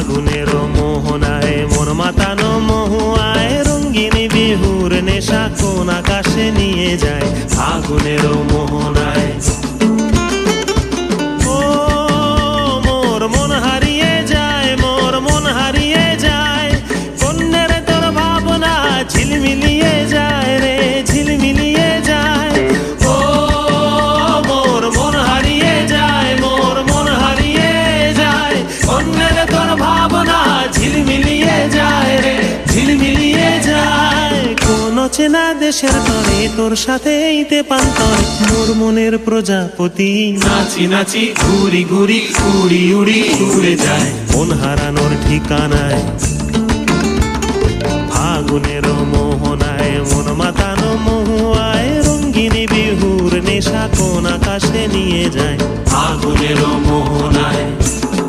ফাগুনের মোহনায় মন মাতানো মহুয়ায় রঙিন বিহুর নেশা কোন আকাশে নিয়ে যায় ফাগুনের মোহনায়। ও মোর মন হারিয়ে যায়, মোর মন হারিয়ে যায়, কন্যের তোর ভাবনা ঝিলমিলিয়ে যায় রে ঝিলমিলিয়ে যায়। ও মোর মন হারিয়ে যায়, মোর মন হারিয়ে যায়, কন্যের তোর ভাবনা ঝিলমিলিয়ে যায় রে ঝিলমিলিয়ে যায়। কোন চেনা দেশের তরে তোর সাথে এইতে পান্তর মোর মনের প্রজাপতি নাচি নাচি ঘুরি ঘুরি উড়ি উড়ি উড়ে যায় মন হারানোর ঠিকানায়। ফাগুনের মোহনায় মন মাতানো মহুয়ায় রঙ্গিনী বিহুর নেশা কোন আকাশে নিয়ে যায় ফাগুনের মোহনায়।